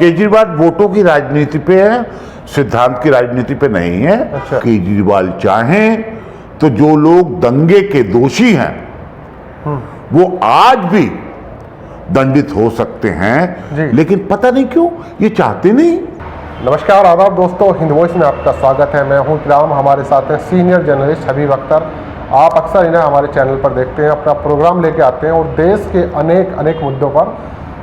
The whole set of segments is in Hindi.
केजरीवाल वोटों की राजनीति पे है, सिद्धांत की राजनीति पे नहीं है। अच्छा। केजरीवाल चाहें तो जो लोग दंगे के दोषी हैं वो आज भी दंडित हो सकते जी। हैं, लेकिन पता नहीं क्यों ये चाहते नहीं। नमस्कार, आदाब दोस्तों, हिंद वॉइस में आपका स्वागत है। मैं हूं इकराम, हमारे साथ हैं सीनियर जर्नलिस्ट हबीब अख्तर। आप अक्सर इन्हें हमारे चैनल पर देखते हैं, अपना प्रोग्राम लेके आते हैं और देश के अनेक मुद्दों पर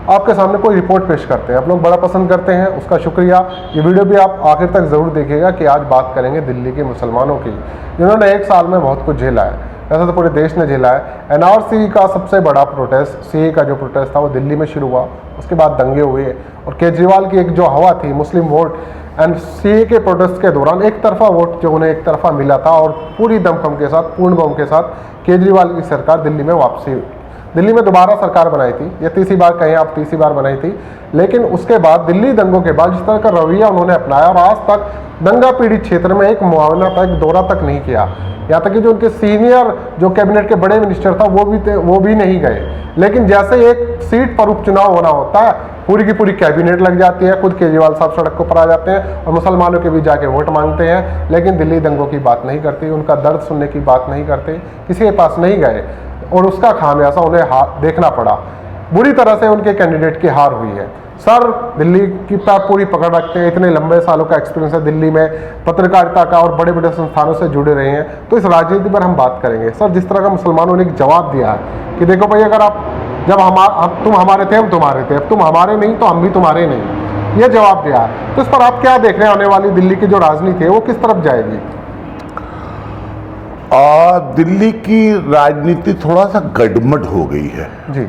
आपके सामने कोई रिपोर्ट पेश करते हैं। आप लोग बड़ा पसंद करते हैं, उसका शुक्रिया। ये वीडियो भी आप आखिर तक ज़रूर देखिएगा कि आज बात करेंगे दिल्ली के मुसलमानों की, जिन्होंने एक साल में बहुत कुछ झेला है। ऐसा तो पूरे देश ने झेला है। एनआरसी का सबसे बड़ा प्रोटेस्ट, सीए का जो प्रोटेस्ट था वो दिल्ली में शुरू हुआ, उसके बाद दंगे हुए और केजरीवाल की एक जो हवा थी मुस्लिम वोट एंड सीए के प्रोटेस्ट के दौरान एक तरफा वोट जो उन्हें एक तरफा मिला था और पूरी दमखम के साथ, पूर्ण बम के साथ केजरीवाल की सरकार दिल्ली में वापसी हुई। दिल्ली में दोबारा सरकार बनाई थी, ये तीसरी बार कहें आप, तीसरी बार बनाई थी। लेकिन उसके बाद दिल्ली दंगों के बाद जिस तरह का रवैया उन्होंने अपनाया और आज तक दंगा पीड़ित क्षेत्र में एक मुआवना तक, एक दौरा तक नहीं किया। यहाँ तक कि जो उनके सीनियर जो कैबिनेट के बड़े मिनिस्टर था वो भी नहीं गए। लेकिन जैसे एक सीट पर उपचुनाव होना होता है, पूरी की पूरी कैबिनेट लग जाती है, खुद केजरीवाल साहब सड़क को पर आ जाते हैं और मुसलमानों के भी जाके वोट मांगते हैं। लेकिन दिल्ली दंगों की बात नहीं करती, उनका दर्द सुनने की बात नहीं करते, किसी के पास नहीं गए और उसका खामियाजा उन्हें देखना पड़ा। बुरी तरह से उनके कैंडिडेट की हार हुई है। सर दिल्ली की पूरी पकड़ रखते हैं, इतने लंबे सालों का एक्सपीरियंस है दिल्ली में, पत्रकारिता का और बड़े बड़े संस्थानों से जुड़े रहे हैं, तो इस राजनीति पर हम बात करेंगे। सर, जिस तरह का मुसलमानों ने एक जवाब दिया है कि देखो भाई, अगर आप जब तुम हमारे थे, हम तुम्हारे थे, अब तुम हमारे नहीं तो हम भी तुम्हारे नहीं, ये जवाब दिया है। तो इस पर आप क्या देख रहे हैं, आने वाली दिल्ली की जो राजनीति है वो किस तरफ जाएगी? दिल्ली की राजनीति थोड़ा सा गड़बड़ हो गई है जी।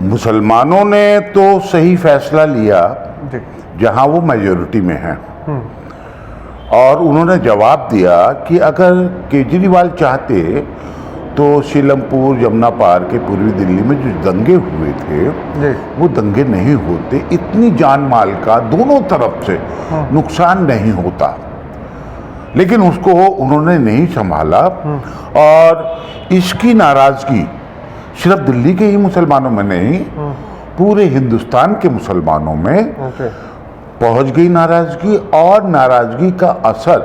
मुसलमानों ने तो सही फैसला लिया जी। जहां वो मेजॉरिटी में हैं और उन्होंने जवाब दिया कि अगर केजरीवाल चाहते तो सीलमपुर, जमुना पार के पूर्वी दिल्ली में जो दंगे हुए थे जी। वो दंगे नहीं होते, इतनी जान माल का दोनों तरफ से नुकसान नहीं होता। लेकिन उसको उन्होंने नहीं संभाला और इसकी नाराजगी सिर्फ दिल्ली के ही मुसलमानों में नहीं, पूरे हिंदुस्तान के मुसलमानों में पहुंच गई नाराजगी। और नाराजगी का असर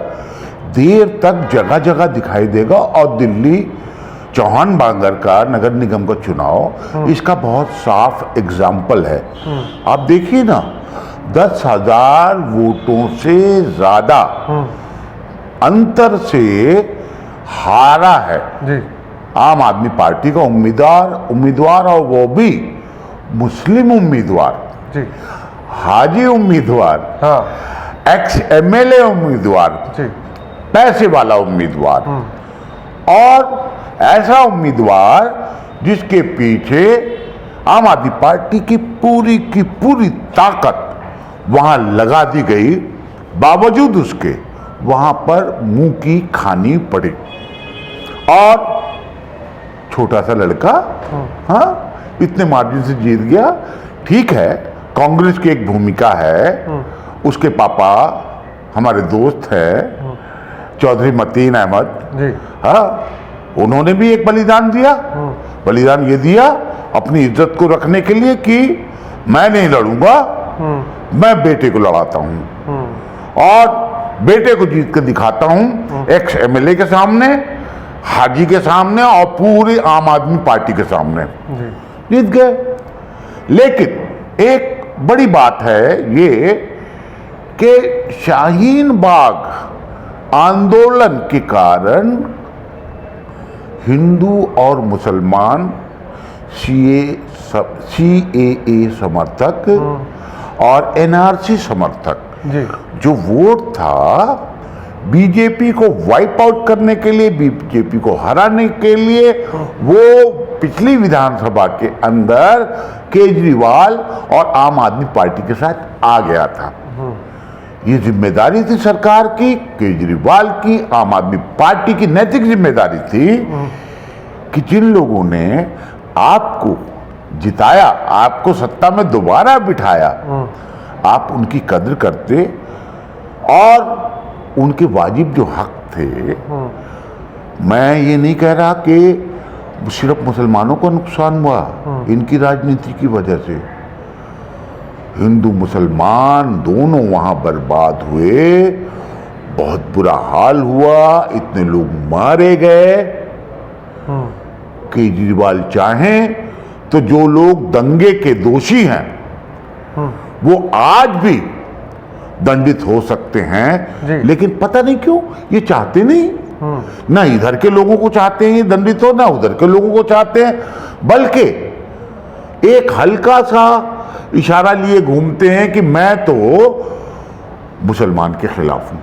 देर तक जगह जगह दिखाई देगा और दिल्ली चौहान बांगर का नगर निगम का चुनाव इसका बहुत साफ एग्जाम्पल है। आप देखिए ना, 10,000 वोटों से ज्यादा अंतर से हारा है जी। आम आदमी पार्टी का उम्मीदवार और वो भी मुस्लिम उम्मीदवार, जी। हाजी उम्मीदवार, हाँ। एक्स एमएलए उम्मीदवार, जी। पैसे वाला उम्मीदवार और ऐसा उम्मीदवार जिसके पीछे आम आदमी पार्टी की पूरी ताकत वहां लगा दी गई, बावजूद उसके वहां पर मुंह की खानी पड़ी और छोटा सा लड़का इतने मार्जिन से जीत गया। ठीक है, कांग्रेस की एक भूमिका है, उसके पापा हमारे दोस्त हैं चौधरी मतीन अहमद, उन्होंने भी एक बलिदान दिया। बलिदान ये दिया अपनी इज्जत को रखने के लिए कि मैं नहीं लड़ूंगा, मैं बेटे को लड़ाता हूं और बेटे को जीत कर दिखाता हूं, एक्स एमएलए के सामने, हाजी के सामने और पूरी आम आदमी पार्टी के सामने जीत गए। लेकिन एक बड़ी बात है ये कि शाहीन बाग आंदोलन के कारण हिंदू और मुसलमान, सीएए समर्थक और एनआरसी समर्थक जी। जो वोट था बीजेपी को वाइप आउट करने के लिए, बीजेपी को हराने के लिए, वो पिछली विधानसभा के अंदर केजरीवाल और आम आदमी पार्टी के साथ आ गया था। ये जिम्मेदारी थी सरकार की, केजरीवाल की, आम आदमी पार्टी की नैतिक जिम्मेदारी थी कि जिन लोगों ने आपको जिताया, आपको सत्ता में दोबारा बिठाया, आप उनकी कद्र करते और उनके वाजिब जो हक थे। मैं ये नहीं कह रहा कि सिर्फ मुसलमानों को नुकसान हुआ इनकी राजनीति की वजह से, हिंदू मुसलमान दोनों वहां बर्बाद हुए, बहुत बुरा हाल हुआ, इतने लोग मारे गए। केजरीवाल चाहें तो जो लोग दंगे के दोषी हैं वो आज भी दंडित हो सकते हैं, लेकिन पता नहीं क्यों ये चाहते नहीं। ना इधर के लोगों को चाहते हैं ये दंडित हो, ना उधर के लोगों को चाहते हैं, बल्कि एक हल्का सा इशारा लिए घूमते हैं कि मैं तो मुसलमान के खिलाफ हूं।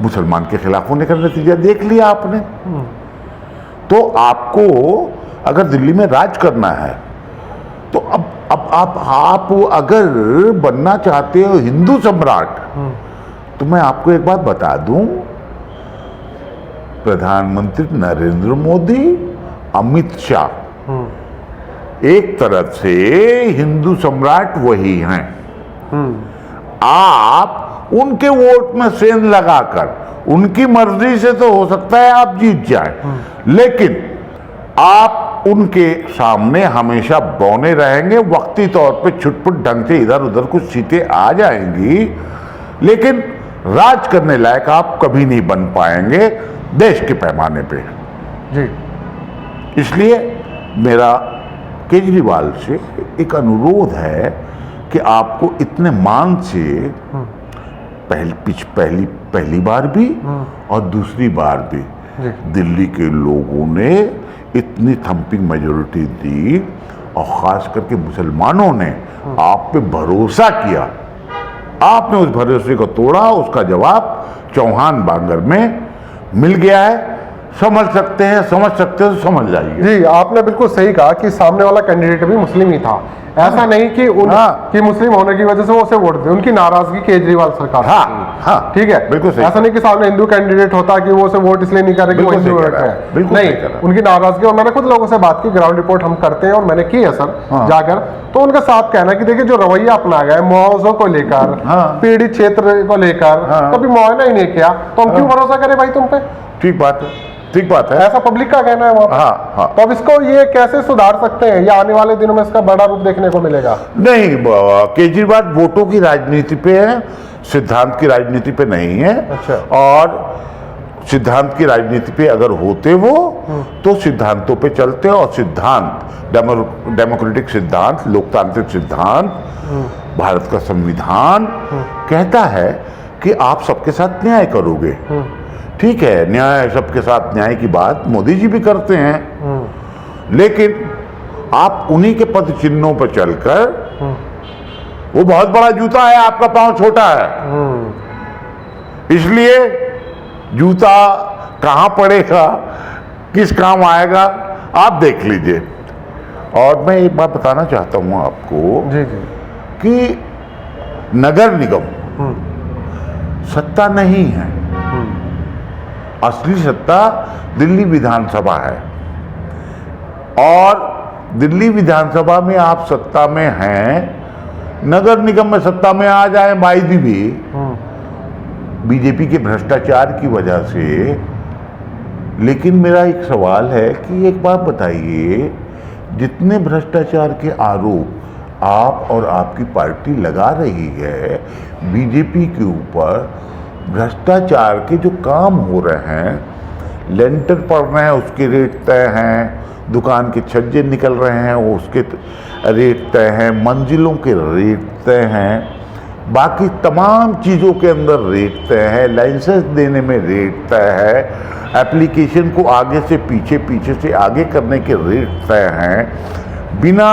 मुसलमान के खिलाफ होने का नतीजा देख लिया आपने। तो आपको अगर दिल्ली में राज करना है तो अब आप अगर बनना चाहते हो हिंदू सम्राट, तो मैं आपको एक बात बता दूं, प्रधानमंत्री नरेंद्र मोदी, अमित शाह एक तरह से हिंदू सम्राट वही हैं। आप उनके वोट में सेंध लगाकर उनकी मर्जी से तो हो सकता है आप जीत जाए, लेकिन आप उनके सामने हमेशा बौने रहेंगे। वक्ती तौर पे छुटपुट ढंग से इधर उधर कुछ सीटें आ जाएंगी, लेकिन राज करने लायक आप कभी नहीं बन पाएंगे देश के पैमाने पे जी। इसलिए मेरा केजरीवाल से एक अनुरोध है कि आपको इतने मान से पहली बार भी और दूसरी बार भी दिल्ली के लोगों ने इतनी थम्पिंग मेजोरिटी दी, और खास करके मुसलमानों ने आप पे भरोसा किया। आपने उस भरोसे को तोड़ा, उसका जवाब चौहान बांगर में मिल गया है। समझ सकते हैं तो समझ जाइए। जी, आपने बिल्कुल सही कहा कि सामने वाला कैंडिडेट भी मुस्लिम ही था। ऐसा नहीं कि कि मुस्लिम होने की वजह से वो उसे वोट दे, उनकी नाराजगी केजरीवाल सरकार हाँ, ठीक है, बिल्कुल सही। ऐसा नहीं कि सामने हिंदू कैंडिडेट होता कि वो उसे वोट इसलिए नहीं करे कि वो हिंदू है, नहीं, उनकी नाराजगी। और मैंने खुद लोगों से बात की, ग्राउंड रिपोर्ट हम करते हैं और मैंने की है सर जाकर, तो उनका साफ कहना है कि देखिए जो रवैया अपना गया मुआवजों को लेकर, पीड़ित क्षेत्र को लेकर कभी मुआयना ही नहीं किया, तो हम क्यों भरोसा करें भाई तुम पे। ठीक बात है, ऐसा पब्लिक का कहना है वहां। हाँ। तो अब इसको ये कैसे सुधार सकते हैं, या आने वाले दिनों में इसका बड़ा रूप देखने को मिलेगा? नहीं, केजरीवाल वोटों की राजनीति पे है, सिद्धांत की राजनीति पे नहीं है। अच्छा। और सिद्धांत की राजनीति पे अगर होते वो तो सिद्धांतों पे चलते, और सिद्धांत डेमोक्रेटिक सिद्धांत, लोकतांत्रिक सिद्धांत, भारत का संविधान कहता है कि आप सबके साथ न्याय करोगे। ठीक है, न्याय, सबके साथ न्याय की बात मोदी जी भी करते हैं, लेकिन आप उन्हीं के पद चिन्हों पर चलकर, वो बहुत बड़ा जूता है, आपका पांव छोटा है, इसलिए जूता कहां पड़ेगा, किस काम आएगा, आप देख लीजिए। और मैं एक बात बताना चाहता हूं आपको जी कि नगर निगम सत्ता नहीं है, असली सत्ता दिल्ली विधानसभा है। और दिल्ली विधानसभा में आप सत्ता में हैं, नगर निगम में सत्ता में आ जाए बायदी भी बीजेपी के भ्रष्टाचार की वजह से। लेकिन मेरा एक सवाल है कि एक बात बताइए, जितने भ्रष्टाचार के आरोप आप और आपकी पार्टी लगा रही है बीजेपी के ऊपर, भ्रष्टाचार के जो काम हो रहे हैं, लेंटर पड़ रहे हैं उसके रेट तय हैं, दुकान के छज्जे निकल रहे हैं वो उसके रेट तय हैं, मंजिलों के रेट तय हैं, बाकी तमाम चीज़ों के अंदर रेट तय है, लाइसेंस देने में रेट तय है, एप्लीकेशन को आगे से पीछे, पीछे से आगे करने के रेट तय हैं, बिना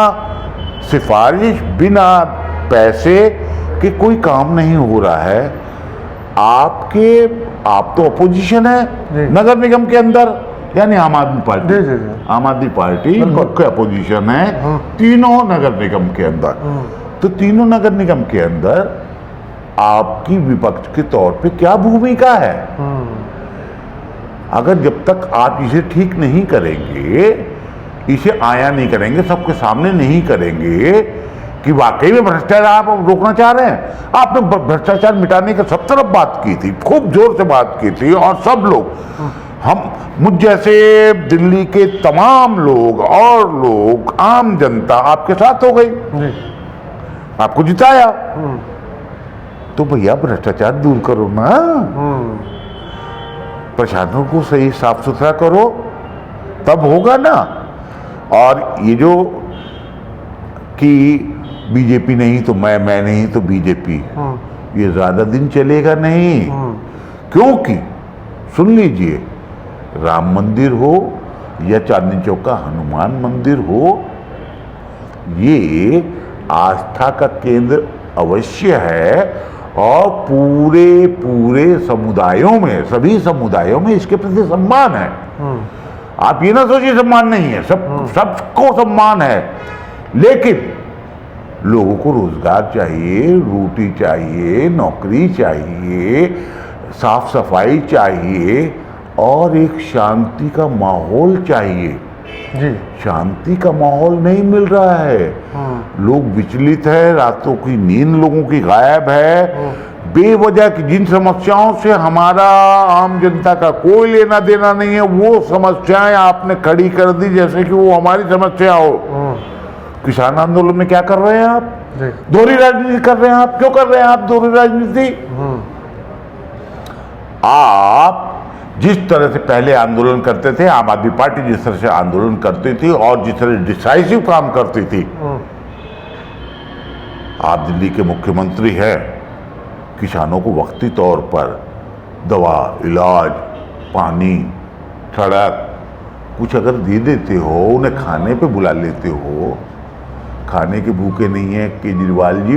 सिफारिश, बिना पैसे के कोई काम नहीं हो रहा है। आप तो अपोजिशन है नगर निगम के अंदर, यानी आम आदमी पार्टी। आम आदमी पार्टी मुख्य अपोजिशन है तीनों नगर निगम के अंदर। तो तीनों नगर निगम के अंदर आपकी विपक्ष के तौर पे क्या भूमिका है? अगर जब तक आप इसे ठीक नहीं करेंगे, इसे आया नहीं करेंगे, सबके सामने नहीं करेंगे कि वाकई में भ्रष्टाचार आप रोकना चाह रहे हैं। आपने भ्रष्टाचार मिटाने की सब तरफ बात की थी, खूब जोर से बात की थी, और सब लोग, हम मुझ जैसे दिल्ली के तमाम लोग और लोग, आम जनता आपके साथ हो गई। आपको जिताया, तो भैया भ्रष्टाचार दूर करो ना, प्रशासन को सही साफ सुथरा करो, तब होगा ना। और ये जो कि बीजेपी नहीं तो मैं नहीं तो बीजेपी, ये ज्यादा दिन चलेगा नहीं। क्योंकि सुन लीजिए, राम मंदिर हो या चांदनी चौक का हनुमान मंदिर हो, ये आस्था का केंद्र अवश्य है और पूरे समुदायों में, सभी समुदायों में इसके प्रति सम्मान है। आप ये ना सोचिए सम्मान नहीं है, सबको सम्मान है, लेकिन लोगों को रोजगार चाहिए, रोटी चाहिए, नौकरी चाहिए, साफ सफाई चाहिए और एक शांति का माहौल चाहिए जी। शांति का माहौल नहीं मिल रहा है, लोग विचलित है, रातों की नींद लोगों की गायब है, बेवजह की जिन समस्याओं से हमारा आम जनता का कोई लेना देना नहीं है, वो समस्याएं आपने खड़ी कर दी जैसे कि वो हमारी समस्या हो। किसान आंदोलन में क्या कर रहे हैं आप? दोहरी राजनीति कर रहे हैं आप। क्यों कर रहे हैं आप दोहरी राजनीति? आप जिस तरह से पहले आंदोलन करते थे, आम आदमी पार्टी जिस तरह से आंदोलन करती थी और जिस तरह डिसाइसिव काम करती थी, आप दिल्ली के मुख्यमंत्री हैं, किसानों को वक्ती तौर पर दवा, इलाज, पानी, सड़क कुछ अगर दे देते हो, उन्हें खाने पे बुला लेते हो, खाने के भूखे नहीं है केजरीवाल जी।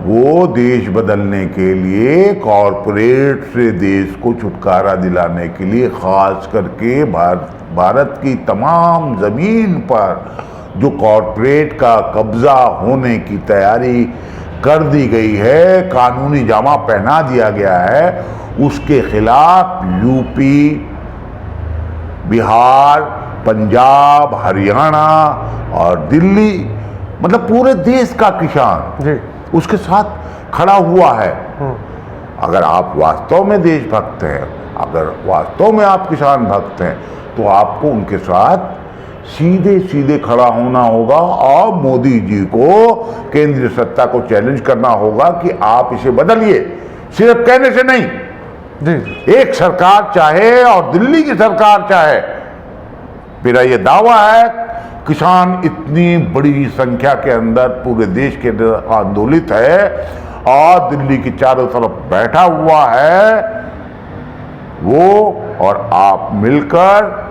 वो देश बदलने के लिए, कॉरपोरेट से देश को छुटकारा दिलाने के लिए, खास करके भारत की तमाम जमीन पर जो कॉरपोरेट का कब्जा होने की तैयारी कर दी गई है, कानूनी जामा पहना दिया गया है, उसके खिलाफ यूपी, बिहार, पंजाब, हरियाणा और दिल्ली, मतलब पूरे देश का किसान जी उसके साथ खड़ा हुआ है। अगर आप वास्तव में देशभक्त हैं, अगर वास्तव में आप किसान भक्त हैं, तो आपको उनके साथ सीधे सीधे खड़ा होना होगा और मोदी जी को, केंद्रीय सत्ता को चैलेंज करना होगा कि आप इसे बदलिए, सिर्फ कहने से नहीं। जी। एक सरकार चाहे और दिल्ली की सरकार चाहे, मेरा ये दावा है, किसान इतनी बड़ी संख्या के अंदर पूरे देश के अंदर आंदोलित है और दिल्ली की चारों तरफ बैठा हुआ है, वो और आप मिलकर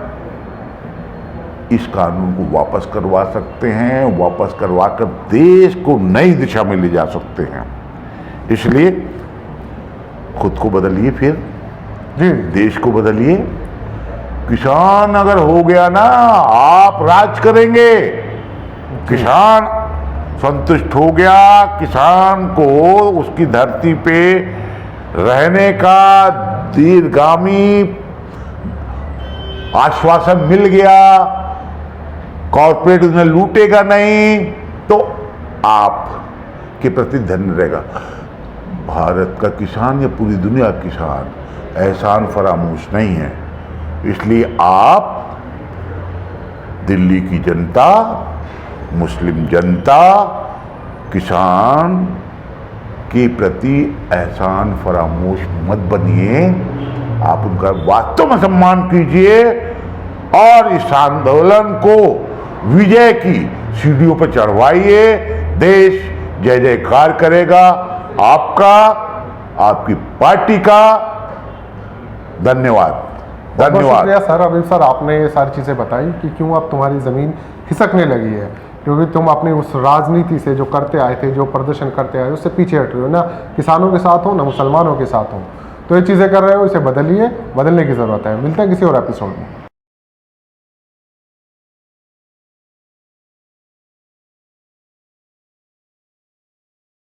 इस कानून को वापस करवा सकते हैं, वापस करवाकर देश को नई दिशा में ले जा सकते हैं। इसलिए खुद को बदलिए, फिर जी देश को बदलिए। किसान अगर हो गया ना, आप राज करेंगे। किसान संतुष्ट हो गया, किसान को उसकी धरती पे रहने का दीर्घगामी आश्वासन मिल गया, कॉर्पोरेट उन्हें लूटेगा नहीं, तो आप के प्रति धन्य रहेगा। भारत का किसान या पूरी दुनिया का किसान एहसान फरामोश नहीं है। इसलिए आप दिल्ली की जनता, मुस्लिम जनता, किसान के प्रति एहसान फरामोश मत बनिए, आप उनका वास्तव में सम्मान कीजिए और इस आंदोलन को विजय की सीढ़ियों पर चढ़वाइए। देश जय जयकार करेगा, आपका, आपकी पार्टी का। धन्यवाद। बहुत शुक्रिया सर। अभी सर आपने ये सारी चीज़ें बताई कि क्यों अब तुम्हारी ज़मीन खिसकने लगी है, क्योंकि तुम अपनी उस राजनीति से जो करते आए थे, जो प्रदर्शन करते आए, उससे पीछे हट रहे हो ना। किसानों के साथ हो ना मुसलमानों के साथ हो, तो ये चीज़ें कर रहे हो, इसे बदलिए, बदलने की ज़रूरत है। मिलते हैं किसी और एपिसोड में।